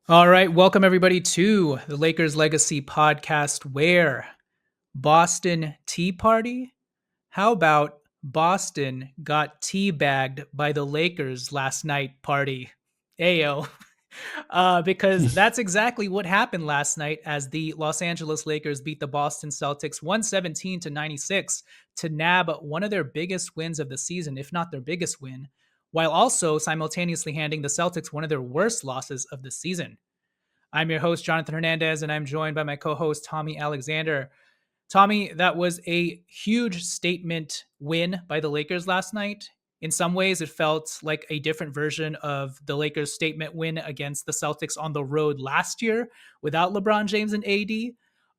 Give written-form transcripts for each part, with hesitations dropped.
All right, welcome everybody to the Lakers Legacy podcast. Where Boston Tea Party? How about Boston got teabagged by the Lakers last night party? Ayo. Because that's exactly what happened last night as the Los Angeles Lakers beat the Boston Celtics 117 to 96 to nab one of their biggest wins of the season, if not their biggest win, while also simultaneously handing the Celtics one of their worst losses of the season. I'm your host, Jonathan Hernandez, and I'm joined by my co host, Tommy Alexander. Tommy, that was a huge statement win by the Lakers last night. In some ways, it felt like a different version of the Lakers' statement win against the Celtics on the road last year without LeBron James and AD.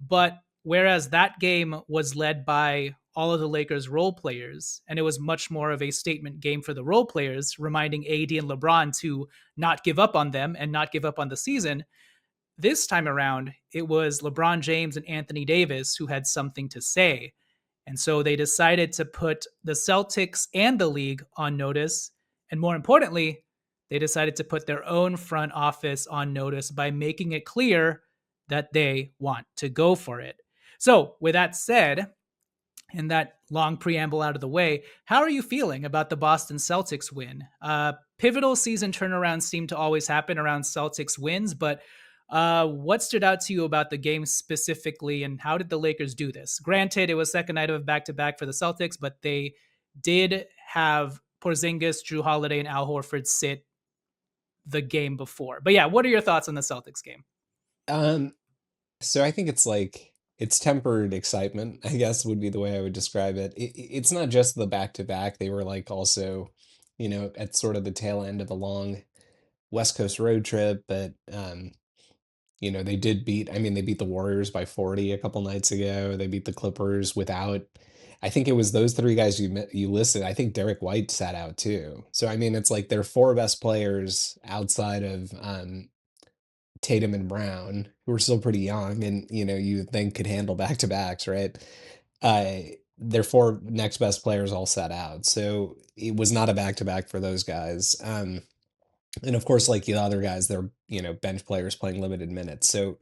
But whereas that game was led by all of the Lakers' role players, and it was much more of a statement game for the role players, reminding AD and LeBron to not give up on them and not give up on the season. This time around, it was LeBron James and Anthony Davis who had something to say. And so they decided to put the Celtics and the league on notice. And more importantly, they decided to put their own front office on notice by making it clear that they want to go for it. So, with that said, and that long preamble out of the way, how are you feeling about the Boston Celtics win? Pivotal season turnarounds seem to always happen around Celtics wins, but what stood out to you about the game specifically, and how did the Lakers do this? Granted, it was second night of back to back for the Celtics, but they did have Porzingis, Drew Holiday, and Al Horford sit the game before. But yeah, what are your thoughts on the Celtics game? Um, so I think it's tempered excitement, I guess would be the way I would describe it. It's not just the back to back. They were like also, at sort of the tail end of a long West Coast road trip, but they did beat, I mean, they beat the Warriors by 40 a couple nights ago. They beat the Clippers without I think it was those three guys you listed. I think Derek White sat out too. So I mean, it's like their four best players outside of Tatum and Brown, who are still pretty young and, you think could handle back-to-backs, right? Uh, their 4 next best players all sat out, so it was not a back-to-back for those guys, and of course, like the other guys, they're, bench players playing limited minutes, so,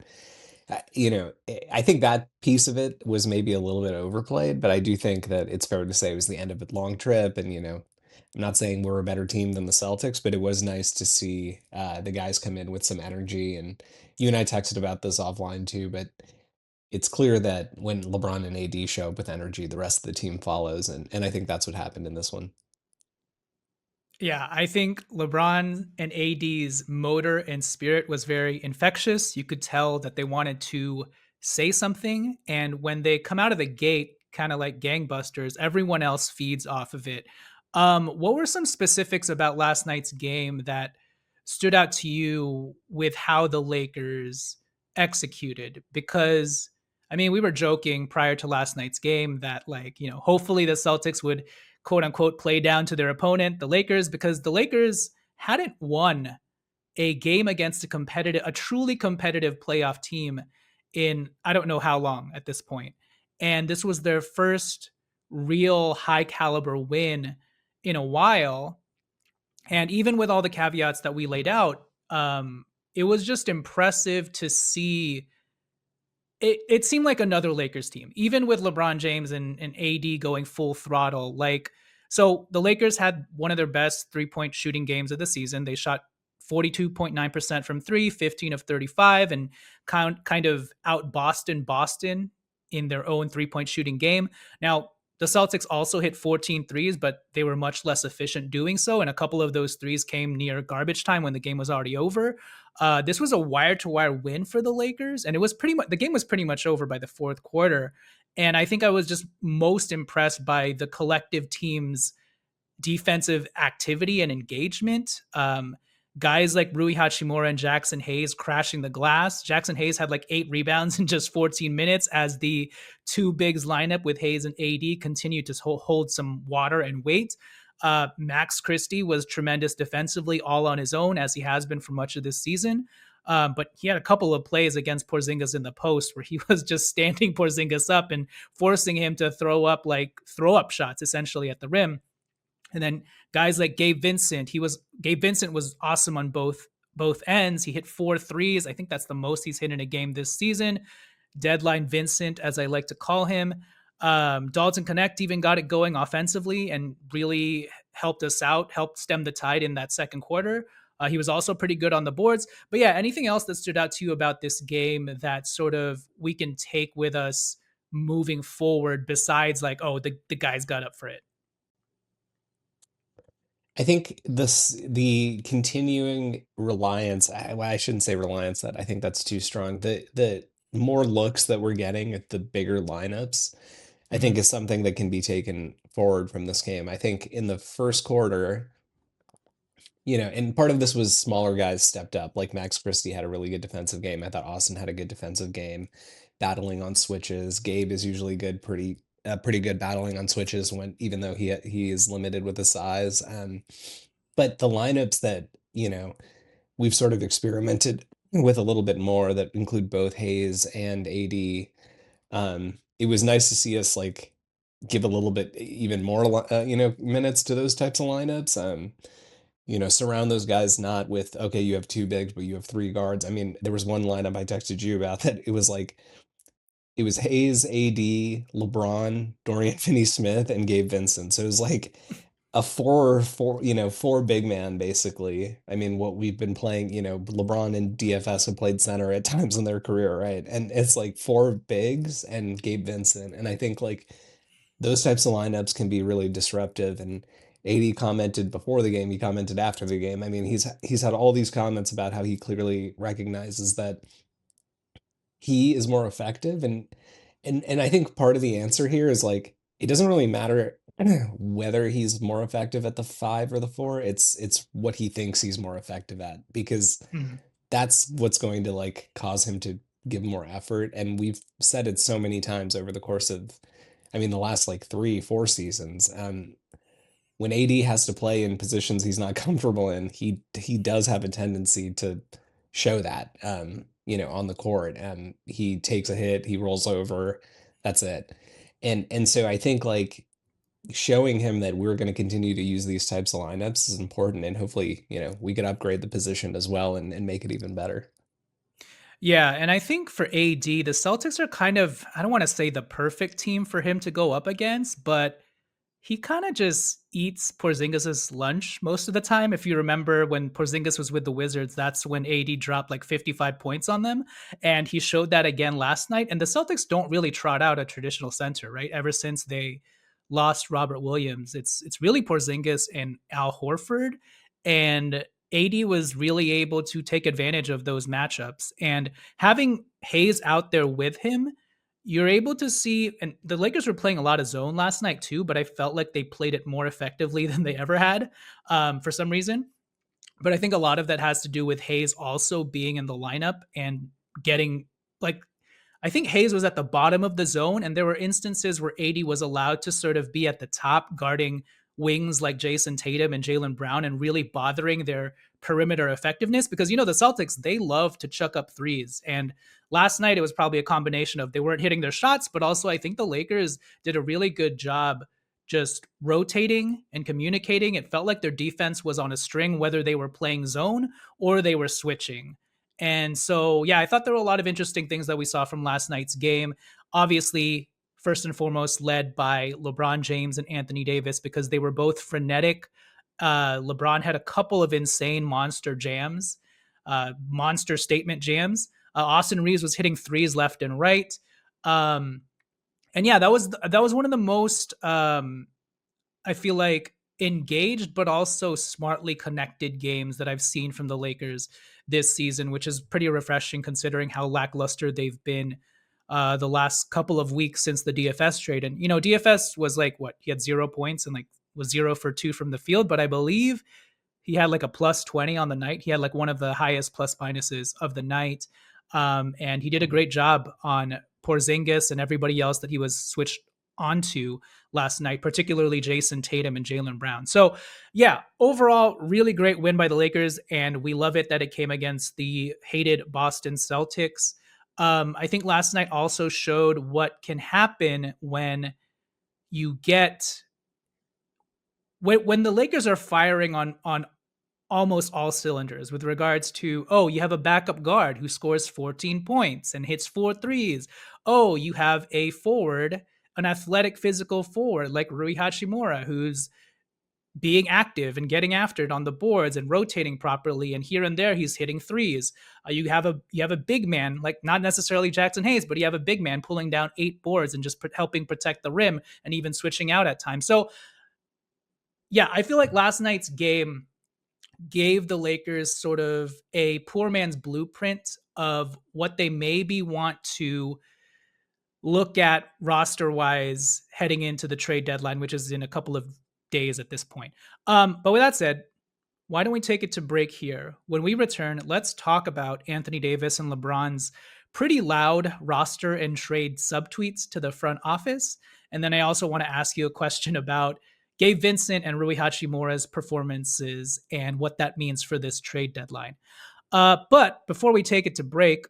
I think that piece of it was maybe a little bit overplayed, but I do think that it's fair to say it was the end of a long trip and, I'm not saying we're a better team than the Celtics, but it was nice to see the guys come in with some energy. And you and I texted about this offline too, but it's clear that when LeBron and AD show up with energy, the rest of the team follows. And I think that's what happened in this one. Yeah, I think LeBron and AD's motor and spirit was very infectious. You could tell that they wanted to say something. And when they come out of the gate, kind of like gangbusters, everyone else feeds off of it. What were some specifics about last night's game that stood out to you with how the Lakers executed? Because I mean, we were joking prior to last night's game that, like, hopefully the Celtics would quote unquote play down to their opponent, the Lakers, because the Lakers hadn't won a game against a truly competitive playoff team in I don't know how long at this point. And this was their first real high caliber win in a while. And even with all the caveats that we laid out, it was just impressive to see it seemed like another Lakers team, even with LeBron James and AD going full throttle. Like, so the Lakers had one of their best 3 point shooting games of the season. They shot 42.9% from three, 15 of 35, and kind of out Boston in their own 3 point shooting game. Now, the Celtics also hit 14 threes, but they were much less efficient doing so. And a couple of those threes came near garbage time when the game was already over. This was a wire to wire win for the Lakers, and it was pretty much the game was pretty much over by the fourth quarter. And I think I was just most impressed by the collective team's defensive activity and engagement. Guys like Rui Hachimura and Jackson Hayes crashing the glass. Jackson Hayes had like 8 rebounds in just 14 minutes as the two bigs lineup with Hayes and AD continued to hold some water and weight. Max Christie was tremendous defensively, all on his own, as he has been for much of this season. But he had a couple of plays against Porzingis in the post where he was just standing Porzingis up and forcing him to throw up shots essentially at the rim. And then guys like Gabe Vincent was awesome on both ends. He hit 4 threes. I think that's the most he's hit in a game this season. Deadline Vincent, as I like to call him. Dalton Connect even got it going offensively and really helped us out, helped stem the tide in that second quarter. He was also pretty good on the boards. But yeah, anything else that stood out to you about this game that sort of we can take with us moving forward besides like, oh, the guys got up for it? I think the continuing reliance, well, I shouldn't say reliance, that I think that's too strong. The more looks that we're getting at the bigger lineups, I think Mhm. is something that can be taken forward from this game. I think in the first quarter, and part of this was smaller guys stepped up. Like Max Christie had a really good defensive game. I thought Austin had a good defensive game, battling on switches. Gabe is usually good, pretty good battling on switches when even though he is limited with his size. But the lineups that we've sort of experimented with a little bit more that include both Hayes and AD. It was nice to see us like give a little bit even more minutes to those types of lineups. Surround those guys not with, okay, you have two bigs, but you have three guards. I mean, there was one lineup I texted you about that it was Hayes, AD, LeBron, Dorian Finney-Smith, and Gabe Vincent. So it was like a four big man basically. I mean, what we've been playing, LeBron and DFS have played center at times in their career, right? And it's like four bigs and Gabe Vincent. And I think like those types of lineups can be really disruptive. And AD commented before the game, he commented after the game. I mean, he's had all these comments about how he clearly recognizes that he is more effective. And I think part of the answer here is like it doesn't really matter whether he's more effective at the five or the four. It's what he thinks he's more effective at, because Mhm. that's what's going to like cause him to give more effort. And we've said it so many times over the course of, I mean, the last like 3, 4 seasons. When AD has to play in positions he's not comfortable in, he does have a tendency to show that, on the court. He takes a hit, he rolls over, that's it. And so I think like showing him that we're going to continue to use these types of lineups is important, and hopefully, we could upgrade the position as well and make it even better. Yeah, and I think for AD, the Celtics are kind of, I don't want to say the perfect team for him to go up against, but he kind of just eats Porzingis's lunch most of the time. If you remember when Porzingis was with the Wizards, that's when AD dropped like 55 points on them. And he showed that again last night. And the Celtics don't really trot out a traditional center, right? Ever since they lost Robert Williams, it's really Porzingis and Al Horford. And AD was really able to take advantage of those matchups. And having Hayes out there with him, you're able to see, and the Lakers were playing a lot of zone last night too, but I felt like they played it more effectively than they ever had, for some reason. But I think a lot of that has to do with Hayes also being in the lineup and getting like, I think Hayes was at the bottom of the zone, and there were instances where AD was allowed to sort of be at the top guarding wings like Jason Tatum and Jalen Brown and really bothering their perimeter effectiveness, because the Celtics, they love to chuck up threes. And last night it was probably a combination of they weren't hitting their shots, but also I think the Lakers did a really good job just rotating and communicating. It felt like their defense was on a string, whether they were playing zone or they were switching. And so, yeah, I thought there were a lot of interesting things that we saw from last night's game. Obviously, first and foremost, led by LeBron James and Anthony Davis, because they were both frenetic. LeBron had a couple of insane monster jams, monster statement jams. Austin Reeves was hitting threes left and right. Um, and yeah, that was one of the most I feel like engaged but also smartly connected games that I've seen from the Lakers this season, which is pretty refreshing considering how lackluster they've been the last couple of weeks since the DFS trade. And DFS was like what, he had 0 points and like was 0 for 2 from the field, but I believe he had like a plus 20 on the night. He had like one of the highest plus minuses of the night. And he did a great job on Porzingis and everybody else that he was switched onto last night, particularly Jason Tatum and Jalen Brown. So, yeah, overall, really great win by the Lakers. And we love it that it came against the hated Boston Celtics. I think last night also showed what can happen when you get when the Lakers are firing on almost all cylinders with regards to, oh, you have a backup guard who scores 14 points and hits four threes. Oh, you have a forward, an athletic physical forward like Rui Hachimura, who's being active and getting after it on the boards and rotating properly, and here and there he's hitting threes. You have a big man, like not necessarily Jackson Hayes, but you have a big man pulling down 8 boards and just helping protect the rim and even switching out at times. So yeah, I feel like last night's game gave the Lakers sort of a poor man's blueprint of what they maybe want to look at roster wise heading into the trade deadline, which is in a couple of days at this point. But with that said, why don't we take it to break here? When we return, let's talk about Anthony Davis and LeBron's pretty loud roster and trade subtweets to the front office. And then I also want to ask you a question about Gabe Vincent and Rui Hachimura's performances and what that means for this trade deadline. But before we take it to break,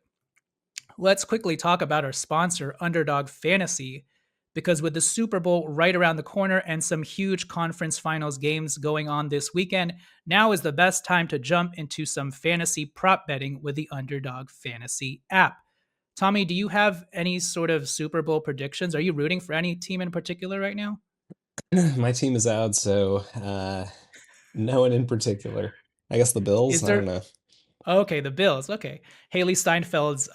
let's quickly talk about our sponsor, Underdog Fantasy, because with the Super Bowl right around the corner and some huge conference finals games going on this weekend, now is the best time to jump into some fantasy prop betting with the Underdog Fantasy app. Tommy, do you have any sort of Super Bowl predictions? Are you rooting for any team in particular right now? My team is out, so no one in particular. I guess the Bills. Is I don't there know. Okay, the Bills. Okay. Haley Steinfeld's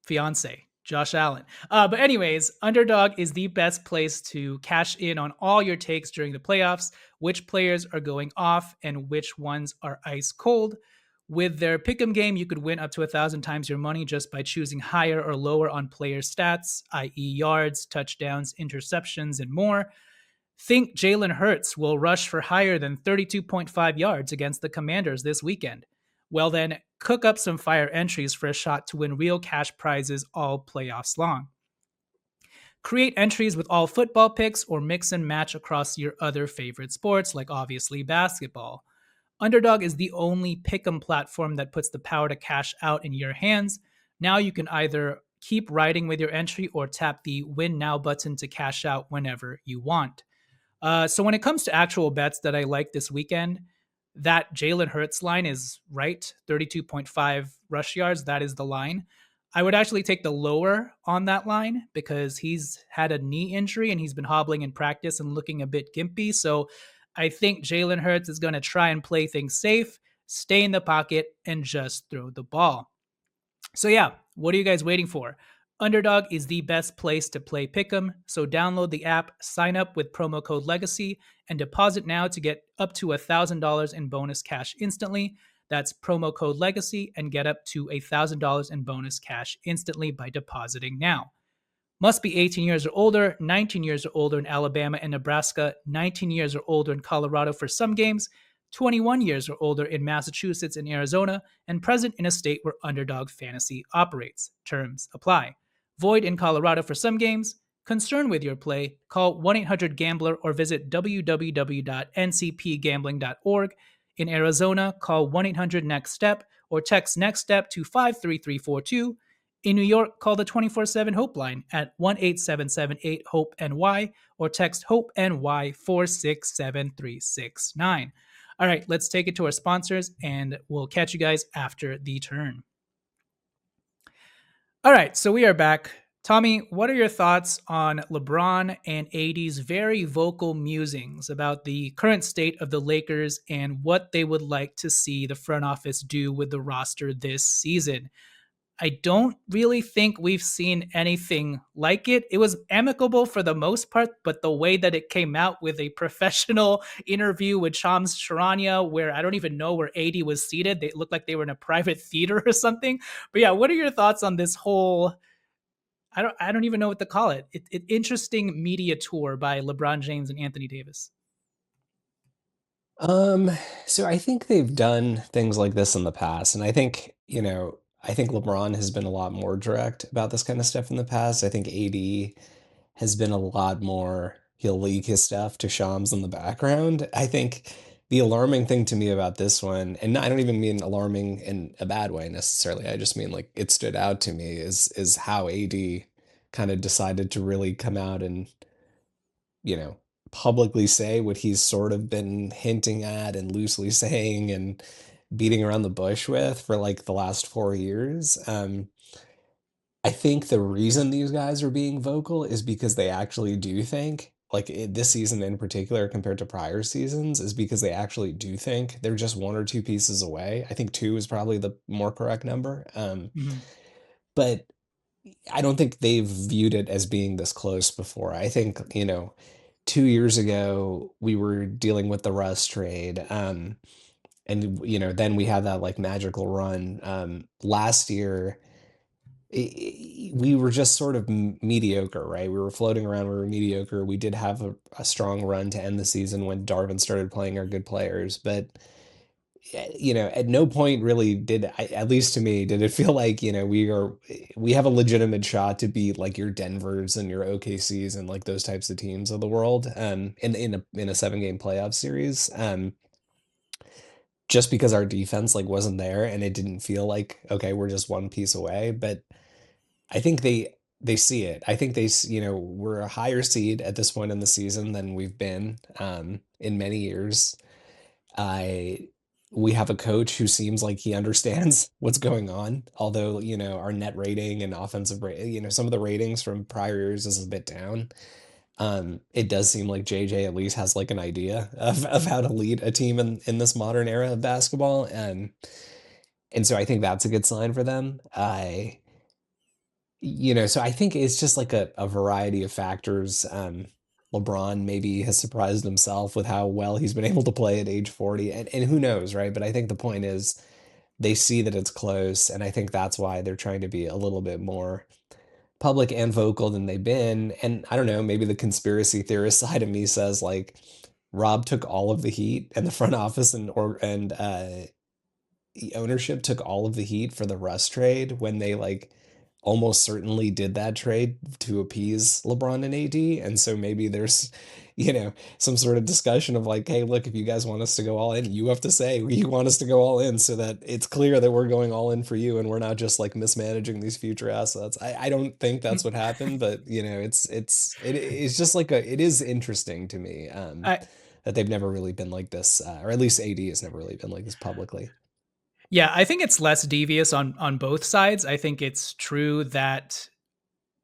fiance, Josh Allen. But anyways, Underdog is the best place to cash in on all your takes during the playoffs, which players are going off and which ones are ice cold. With their pick'em game, you could win up to 1,000 times your money just by choosing higher or lower on player stats, i.e., yards, touchdowns, interceptions, and more. Think Jalen Hurts will rush for higher than 32.5 yards against the Commanders this weekend. Well, then, cook up some fire entries for a shot to win real cash prizes all playoffs long. Create entries with all football picks or mix and match across your other favorite sports, like obviously basketball. Underdog is the only pick'em platform that puts the power to cash out in your hands. Now you can either keep riding with your entry or tap the Win Now button to cash out whenever you want. So when it comes to actual bets that I like this weekend, that Jalen Hurts line is right, 32.5 rush yards. That is the line. I would actually take the lower on that line because he's had a knee injury and he's been hobbling in practice and looking a bit gimpy. So I think Jalen Hurts is going to try and play things safe, stay in the pocket, and just throw the ball. So yeah, what are you guys waiting for? Underdog is the best place to play Pick'em, so download the app, sign up with promo code Legacy, and deposit now to get up to $1,000 in bonus cash instantly. That's promo code Legacy and get up to $1,000 in bonus cash instantly by depositing now. Must be 18 years or older, 19 years or older in Alabama and Nebraska, 19 years or older in Colorado for some games, 21 years or older in Massachusetts and Arizona, and present in a state where Underdog Fantasy operates. Terms apply. Void in Colorado for some games. Concerned with your play? Call 1-800-GAMBLER or visit www.ncpgambling.org. In Arizona, call 1-800-NEXT-STEP or text NEXT STEP to 53342. In New York, call the 24/7 Hope line at 1-877-8-HOPE-NY or text HOPE-NY 467-369. All right, let's take it to our sponsors and we'll catch you guys after the turn. All right, so we are back. Tommy, what are your thoughts on LeBron and AD's very vocal musings about the current state of the Lakers and what they would like to see the front office do with the roster this season? I don't really think we've seen anything like it. It was amicable for the most part, but the way that it came out with a professional interview with Shams Charania, where I don't even know where AD was seated, they looked like they were in a private theater or something. But yeah, what are your thoughts on this whole? I don't even know what to call it. Interesting media tour by LeBron James and Anthony Davis. Um, so I think they've done things like this in the past, and I think, I think LeBron has been a lot more direct about this kind of stuff in the past. I think AD has been a lot more, he'll leak his stuff to Shams in the background. I think the alarming thing to me about this one, and I don't even mean alarming in a bad way necessarily. I just mean like it stood out to me is how AD kind of decided to really come out and, you know, publicly say what he's sort of been hinting at and loosely saying and beating around the bush with for like the last 4 years. I think the reason these guys are being vocal is because they actually do think, like this season in particular compared to prior seasons, is because they actually do think they're just one or two pieces away. I think two is probably the more correct number. Mhm. But I don't think they've viewed it as being this close before. I think, 2 years ago, we were dealing with the Russ trade. And, then we had that like magical run. Last year, we were just sort of mediocre, right? We were floating around, we were mediocre. We did have a strong run to end the season when Darvin started playing our good players. But at no point really at least to me, did it feel like, we have a legitimate shot to beat like your Denvers and your OKCs and like those types of teams of the world, in a 7 game playoff series, just because our defense like wasn't there and it didn't feel like, okay, we're just one piece away. But I think they see it. I think we're a higher seed at this point in the season than we've been, in many years. I We have a coach who seems like he understands what's going on, although, our net rating and offensive rate, some of the ratings from prior years is a bit down. It does seem like JJ at least has like an idea of how to lead a team in this modern era of basketball. And so I think that's a good sign for them. So I think it's just like a variety of factors. LeBron maybe has surprised himself with how well he's been able to play at age 40, and who knows, right? But I think the point is they see that it's close, and I think that's why they're trying to be a little bit more public and vocal than they've been. And I don't know, maybe the conspiracy theorist side of me says like Rob took all of the heat and the front office and the ownership took all of the heat for the Russ trade when they like almost certainly did that trade to appease LeBron and AD. And so maybe there's, some sort of discussion of like, hey, look, if you guys want us to go all in, you have to say you want us to go all in so that it's clear that we're going all in for you and we're not just like mismanaging these future assets. I don't think that's what happened, but it's just like it is interesting to me, I that they've never really been like this, or at least AD has never really been like this publicly. Yeah, I think it's less devious on both sides. I think it's true that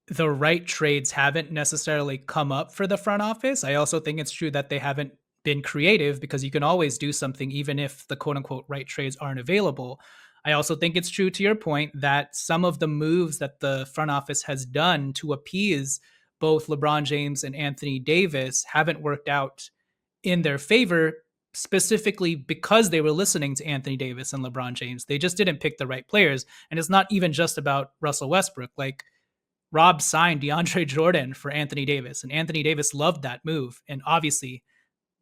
the right trades haven't necessarily come up for the front office. I also think it's true that they haven't been creative because you can always do something even if the quote unquote right trades aren't available. I also think it's true to your point that some of the moves that the front office has done to appease both LeBron James and Anthony Davis haven't worked out in their favor, specifically because they were listening to Anthony Davis and LeBron James. They just didn't pick the right players. And it's not even just about Russell Westbrook. Like Rob signed DeAndre Jordan for Anthony Davis, and Anthony Davis loved that move. And obviously,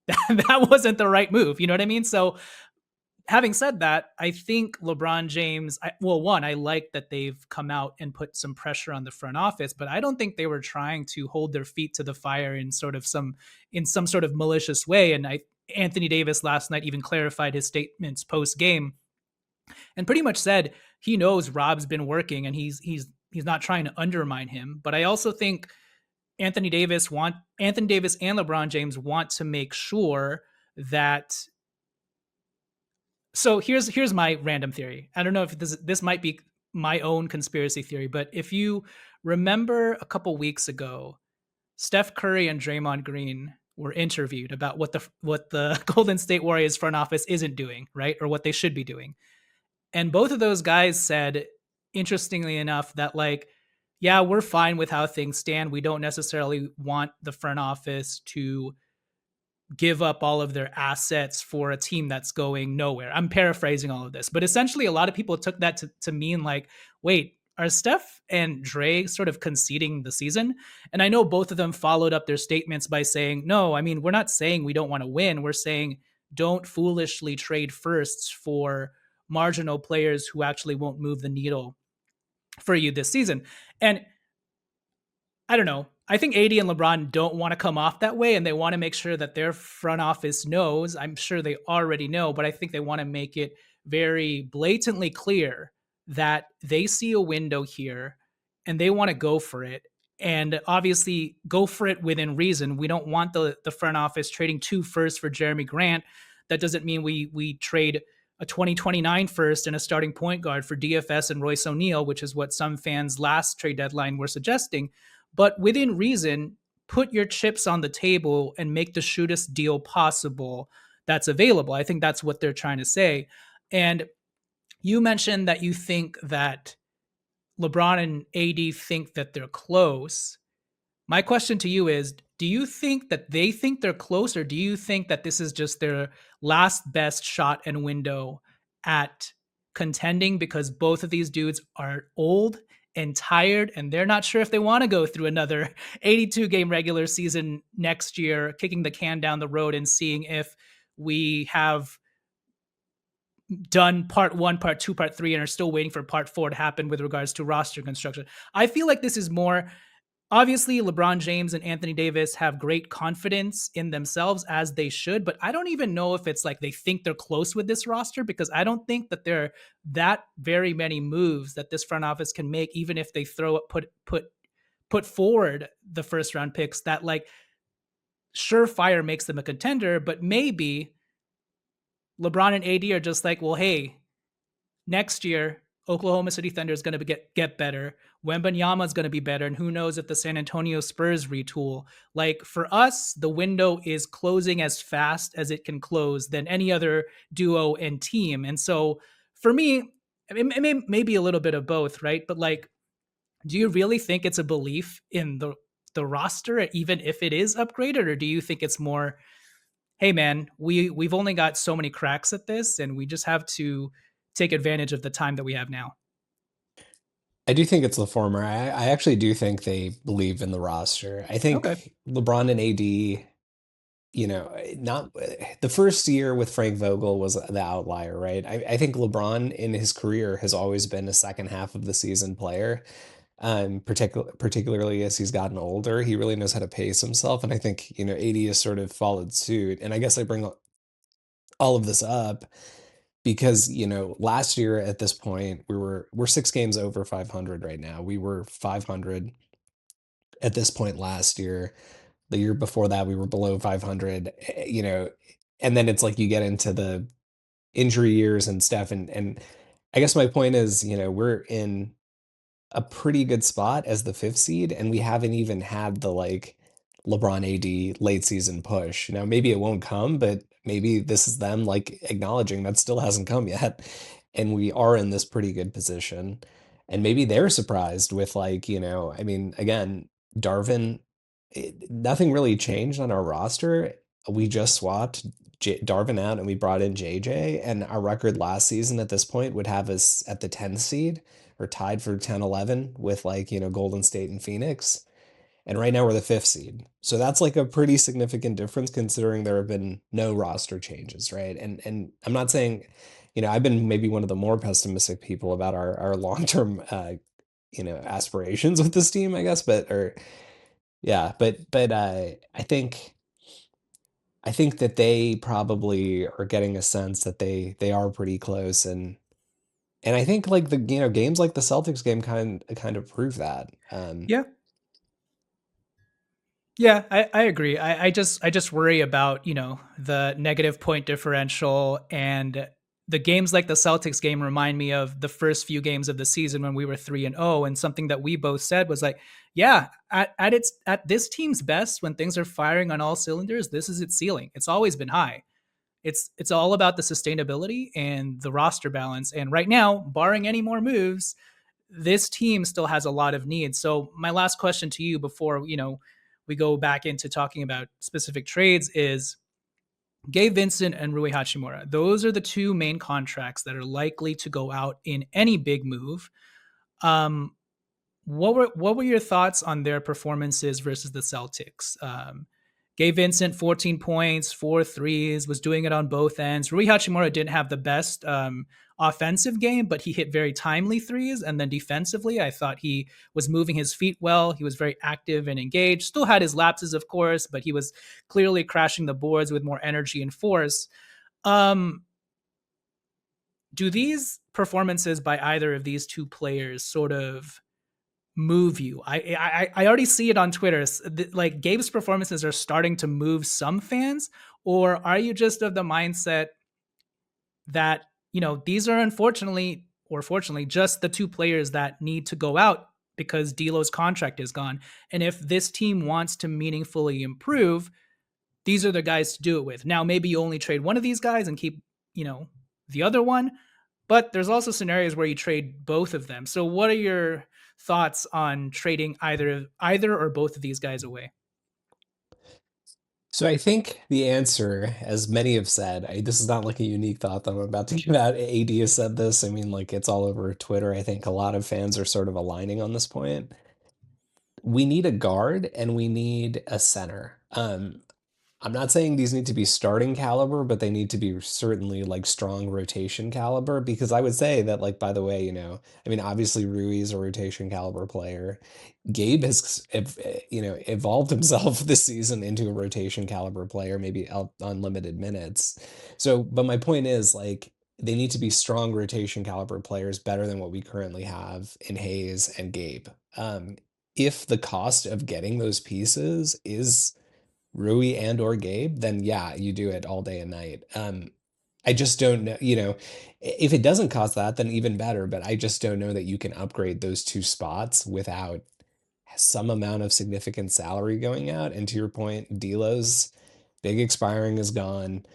that wasn't the right move. You know what I mean? So, having said that, I think LeBron James, well, one, I like that they've come out and put some pressure on the front office, but I don't think they were trying to hold their feet to the fire in some sort of malicious way. And Anthony Davis last night even clarified his statements post game and pretty much said he knows Rob's been working and he's not trying to undermine him. But I also think Anthony Davis and LeBron James want to make sure that. So here's my random theory. I don't know if this might be my own conspiracy theory, but if you remember a couple weeks ago, Steph Curry and Draymond Green were interviewed about what the Golden State Warriors front office isn't doing, right? Or what they should be doing. And both of those guys said, interestingly enough, that like, yeah, we're fine with how things stand. We don't necessarily want the front office to give up all of their assets for a team that's going nowhere. I'm paraphrasing all of this, but essentially, a lot of people took that to mean like, wait, are Steph and Dre sort of conceding the season? And I know both of them followed up their statements by saying, no, I mean, we're not saying we don't want to win. We're saying don't foolishly trade firsts for marginal players who actually won't move the needle for you this season. And I don't know. I think AD and LeBron don't want to come off that way, and they want to make sure that their front office knows. I'm sure they already know, but I think they want to make it very blatantly clear that they see a window here and they want to go for it. and obviously go for it within reason. We don't want the front office trading 2 firsts for Jeremy Grant. That doesn't mean we trade a 2029 first and a starting point guard for DFS and Royce O'Neal, which is what some fans last trade deadline were suggesting. But within reason, put your chips on the table and make the shootest deal possible that's available. I think that's what they're trying to say. And you mentioned that you think that LeBron and AD think that they're close. My question to you is, do you think that they think they're close, or do you think that this is just their last best shot and window at contending, because both of these dudes are old and tired and they're not sure if they want to go through another 82 game regular season next year, kicking the can down the road and seeing if we have done part one, part two, part three, and are still waiting for part four to happen with regards to roster construction. I feel like this is more, obviously LeBron James and Anthony Davis have great confidence in themselves, as they should, but I don't even know if it's like they think they're close with this roster, because I don't think that there are that very many moves that this front office can make, even if they throw it, put forward the first round picks, that like surefire makes them a contender. But maybe LeBron and AD are just like, well, hey, next year Oklahoma City Thunder is going to get better. Wembanyama is going to be better, and who knows if the San Antonio Spurs retool. Like, for us, the window is closing as fast as it can close than any other duo and team. And so, for me, it may be a little bit of both, right? But like, do you really think it's a belief in the roster, even if it is upgraded, or do you think it's more, hey man, we've only got so many cracks at this, and we just have to take advantage of the time that we have now? I do think it's the former. I actually do think they believe in the roster. I Okay. think LeBron and AD, not the first year with Frank Vogel was the outlier, right? I think LeBron in his career has always been a second half of the season player. Particularly as he's gotten older, he really knows how to pace himself, and I think AD has sort of followed suit. And I guess I bring all of this up because last year at this point we're 6 games over 500 right now. We were 500 at this point last year. The year before that we were below 500. And then it's like you get into the injury years and stuff, and I guess my point is, we're in a pretty good spot as the 5th seed, and we haven't even had the, like, LeBron AD late season push. Now, maybe it won't come, but maybe this is them, like, acknowledging that still hasn't come yet, and we are in this pretty good position, and maybe they're surprised with, like, I mean, again, Darvin, nothing really changed on our roster. We just swapped Darvin out, and we brought in JJ, and our record last season at this point would have us at the 10th seed, or tied for 10-11 with, like, Golden State and Phoenix. And right now we're the 5th seed. So that's like a pretty significant difference considering there have been no roster changes, right? And I'm not saying, I've been maybe one of the more pessimistic people about our long-term aspirations with this team, I guess, but or yeah, but I think that they probably are getting a sense that they are pretty close, and I think, like, the games like the Celtics game kind of prove that. Yeah. Yeah, I agree. I just worry about, the negative point differential, and the games like the Celtics game remind me of the first few games of the season when we were 3-0, and something that we both said was like, yeah, at this team's best, when things are firing on all cylinders, this is its ceiling. It's always been high. It's all about the sustainability and the roster balance. And right now, barring any more moves, this team still has a lot of needs. So my last question to you before, we go back into talking about specific trades is, Gabe Vincent and Rui Hachimura. Those are the two main contracts that are likely to go out in any big move. Um, what were your thoughts on their performances versus the Celtics? Gabe Vincent, 14 points, 4 threes, was doing it on both ends. Rui Hachimura didn't have the best offensive game, but he hit very timely threes. And then defensively, I thought he was moving his feet well. He was very active and engaged. Still had his lapses, of course, but he was clearly crashing the boards with more energy and force. Um, do these performances by either of these two players sort of move you? I already see it on Twitter. Like Gabe's performances are starting to move some fans, or are you just of the mindset that, these are unfortunately or fortunately just the two players that need to go out because D'Lo's contract is gone. And if this team wants to meaningfully improve, these are the guys to do it with. Now, maybe you only trade one of these guys and keep, the other one, but there's also scenarios where you trade both of them. So what are your thoughts on trading either or both of these guys away? So I think the answer, as many have said, this is not like a unique thought that I'm about to give out. AD has said this. I mean, like it's all over Twitter. I think a lot of fans are sort of aligning on this point. We need a guard and we need a center. I'm not saying these need to be starting caliber, but they need to be certainly like strong rotation caliber because I would say that, like, by the way, I mean, obviously Rui is a rotation caliber player. Gabe has, evolved himself this season into a rotation caliber player, maybe out on limited minutes. So, but my point is, like, they need to be strong rotation caliber players, better than what we currently have in Hayes and Gabe. Um, if the cost of getting those pieces is Rui and or Gabe, then yeah, you do it all day and night. I just don't know, if it doesn't cost that, then even better. But I just don't know that you can upgrade those two spots without some amount of significant salary going out. And to your point, D'Lo's big expiring is gone.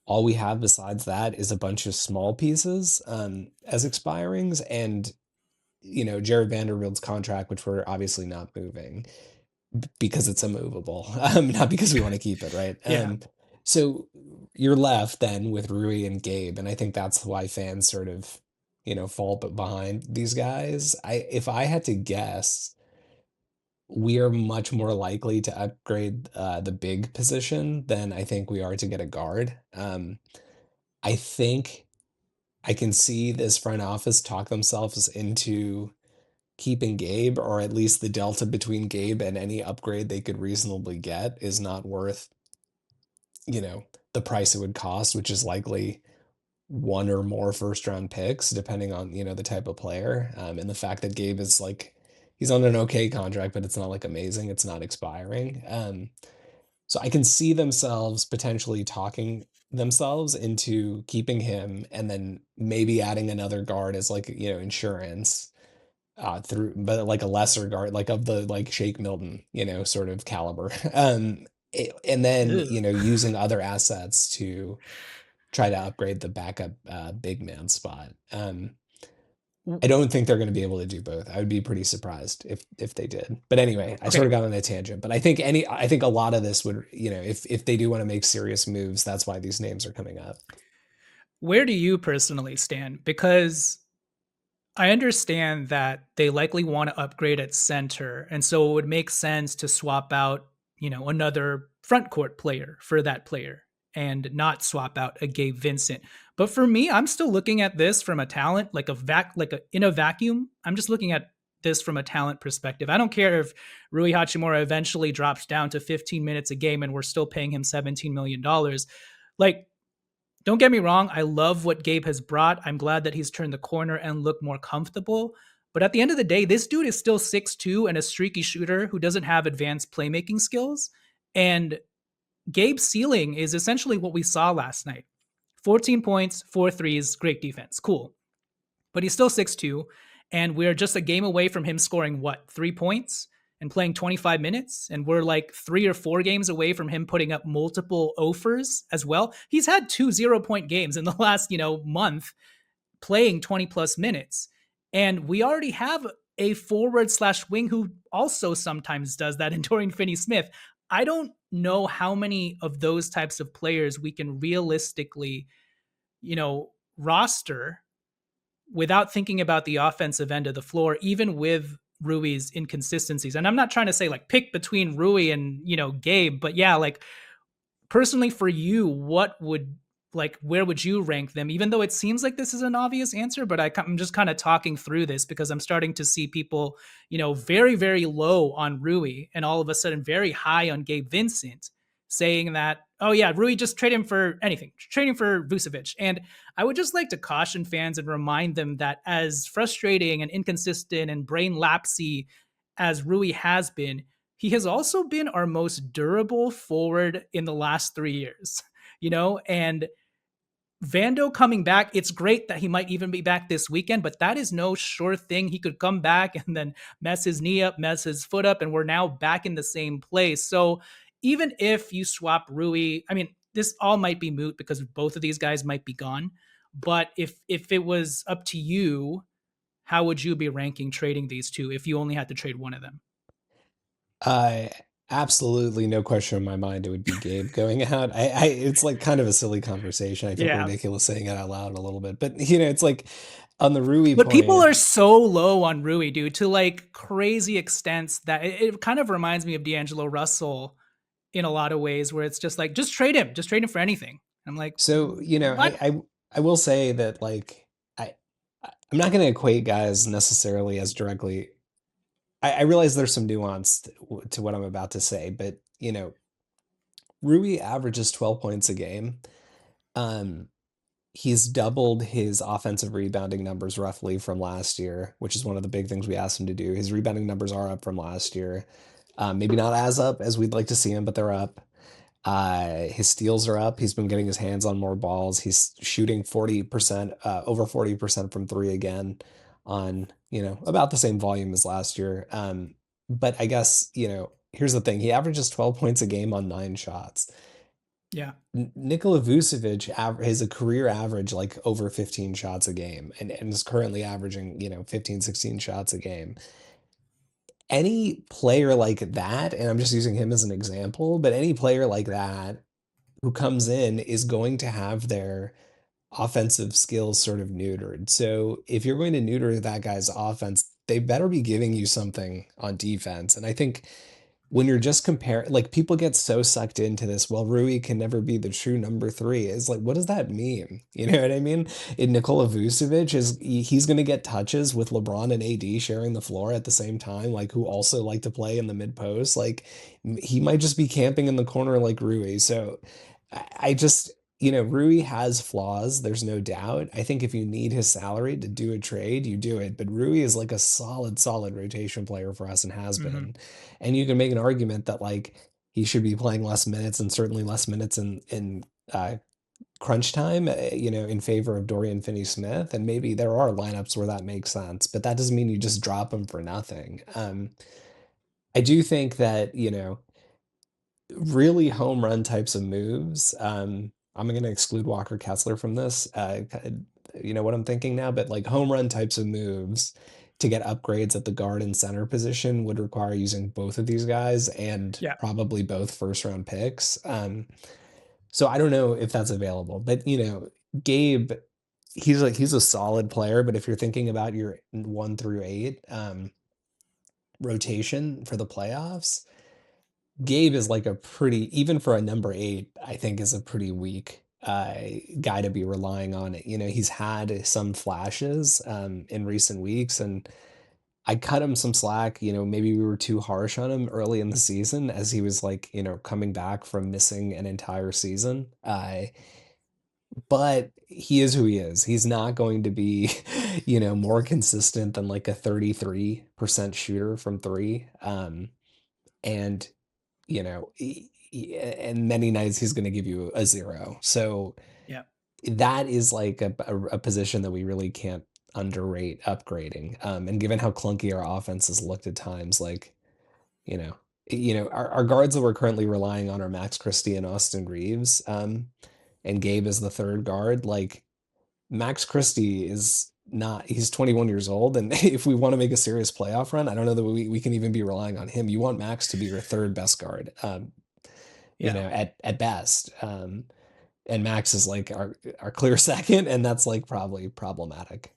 All we have besides that is a bunch of small pieces as expirings, and Jared Vanderbilt's contract, which we're obviously not moving because it's immovable, not because we want to keep it, right? Yeah. So you're left then with Rui and Gabe, and I think that's why fans sort of, fall behind these guys. If I had to guess, we are much more likely to upgrade the big position than I think we are to get a guard. I think I can see this front office talk themselves into keeping Gabe, or at least the delta between Gabe and any upgrade they could reasonably get is not worth, you know, the price it would cost, which is likely one or more first round picks, depending on, the type of player. And the fact that Gabe is like, he's on an okay contract, but it's not like amazing. It's not expiring. So I can see themselves potentially talking themselves into keeping him and then maybe adding another guard as like, insurance through, but like a lesser guard, like of the like Shake Milton, sort of caliber. And then, Ew. using other assets to try to upgrade the backup big man spot. I don't think they're going to be able to do both. I would be pretty surprised if they did. But anyway, I sort Okay. of got on a tangent. But I think a lot of this would, if they do want to make serious moves, that's why these names are coming up. Where do you personally stand? Because I understand that they likely want to upgrade at center, and so it would make sense to swap out, another front court player for that player and not swap out a Gabe Vincent. But for me, I'm still looking at this from a talent, in a vacuum. I'm just looking at this from a talent perspective. I don't care if Rui Hachimura eventually drops down to 15 minutes a game and we're still paying him $17 million. Like, don't get me wrong, I love what Gabe has brought. I'm glad that he's turned the corner and looked more comfortable. But at the end of the day, this dude is still 6'2" and a streaky shooter who doesn't have advanced playmaking skills. And Gabe's ceiling is essentially what we saw last night: 14 points, 4 threes, great defense. Cool. But he's still 6'2", and we're just a game away from him scoring, 3 points and playing 25 minutes. And we're like 3 or 4 games away from him putting up multiple offers as well. He's had 2 0-point games in the last, month, playing 20 plus minutes. And we already have a forward slash wing who also sometimes does that in Dorian Finney Smith. I don't know how many of those types of players we can realistically, roster without thinking about the offensive end of the floor, even with Rui's inconsistencies. And I'm not trying to say like pick between Rui and, Gabe, but yeah, like personally for you, where would you rank them? Even though it seems like this is an obvious answer, but I'm just kind of talking through this because I'm starting to see people, very, very low on Rui and all of a sudden very high on Gabe Vincent, saying that, oh yeah, Rui, just trade him for anything, trade him for Vucevic. And I would just like to caution fans and remind them that as frustrating and inconsistent and brain lapsy as Rui has been, he has also been our most durable forward in the last 3 years, and Vando coming back, it's great that he might even be back this weekend, but that is no sure thing. He could come back and then mess his knee up, mess his foot up, and we're now back in the same place. So even if you swap Rui, I mean, this all might be moot because both of these guys might be gone. But if it was up to you, how would you be ranking trading these two if you only had to trade one of them? I absolutely no question in my mind it would be Gabe going out. It's like kind of a silly conversation. I feel Yeah. ridiculous saying it out loud a little bit, but it's like on the Rui But people point. are so low on Rui, dude, to like crazy extents that it kind of reminds me of D'Angelo Russell in a lot of ways, where it's just like, just trade him for anything. I'm like, So, what? I will say that like I'm not going to equate guys necessarily as directly. I realize there's some nuance to what I'm about to say, but Rui averages 12 points a game. Um, he's doubled his offensive rebounding numbers roughly from last year, which is one of the big things we asked him to do. His rebounding numbers are up from last year. Maybe not as up as we'd like to see him, but they're up. His steals are up. He's been getting his hands on more balls. He's shooting 40%, over 40% from three again on, about the same volume as last year. But I guess, here's the thing. He averages 12 points a game on 9 shots. Yeah. Nikola Vucevic has a career average like over 15 shots a game and is currently averaging, 15, 16 shots a game. Any player like that, and I'm just using him as an example, but any player like that who comes in is going to have their offensive skills sort of neutered. So if you're going to neuter that guy's offense, they better be giving you something on defense. And I think when you're just comparing, like people get so sucked into this, well, Rui can never be the true number three. It's like, what does that mean? You know what I mean? In Nikola Vucevic he's going to get touches with LeBron and AD sharing the floor at the same time, like who also like to play in the mid post. Like he might just be camping in the corner like Rui. So I just, Rui has flaws. There's no doubt. I think if you need his salary to do a trade, you do it. But Rui is like a solid, solid rotation player for us and has Hmm. been. And you can make an argument that like he should be playing less minutes and certainly less minutes in crunch time, in favor of Dorian Finney-Smith. And maybe there are lineups where that makes sense, but that doesn't mean you just drop him for nothing. I do think that, really home run types of moves. I'm going to exclude Walker Kessler from this. You know what I'm thinking now, but like home run types of moves to get upgrades at the guard and center position would require using both of these guys and Yeah. probably both first round picks. So I don't know if that's available, but Gabe, he's a solid player, but if you're thinking about your 1 through 8 rotation for the playoffs, Gabe is like a pretty, even for a number 8, I think is a pretty weak guy to be relying on it. He's had some flashes in recent weeks, and I cut him some slack. Maybe we were too harsh on him early in the season as he was like, coming back from missing an entire season. But he is who he is. He's not going to be, more consistent than like a 33% shooter from three. And and many nights he's going to give you a 0. So Yeah. that is like a position that we really can't underrate upgrading. And given how clunky our offense has looked at times, like, you know, our guards that we're currently relying on are Max Christie and Austin Reeves. And Gabe is the third guard. Like Max Christie is not, he's 21 years old. And if we want to make a serious playoff run, I don't know that we can even be relying on him. You want Max to be your third best guard, Yeah. at best. And Max is like our clear second, and that's like probably problematic.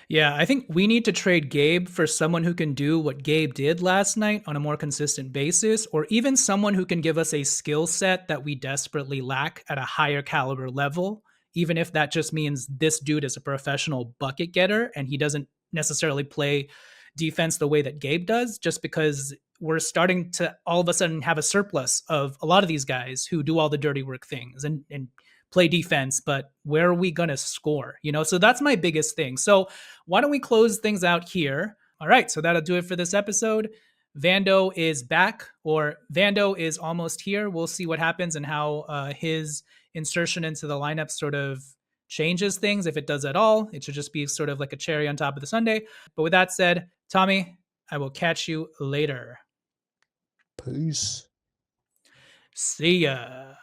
Yeah, I think we need to trade Gabe for someone who can do what Gabe did last night on a more consistent basis, or even someone who can give us a skill set that we desperately lack at a higher caliber level, even if that just means this dude is a professional bucket getter and he doesn't necessarily play defense the way that Gabe does, just because we're starting to all of a sudden have a surplus of a lot of these guys who do all the dirty work things and play defense, but where are we going to score? So that's my biggest thing. So why don't we close things out here? All right, so that'll do it for this episode. Vando is back, or Vando is almost here. We'll see what happens and how his insertion into the lineup sort of changes things. If it does at all, it should just be sort of like a cherry on top of the sundae. But with that said, Tommy, I will catch you later. Peace. See ya.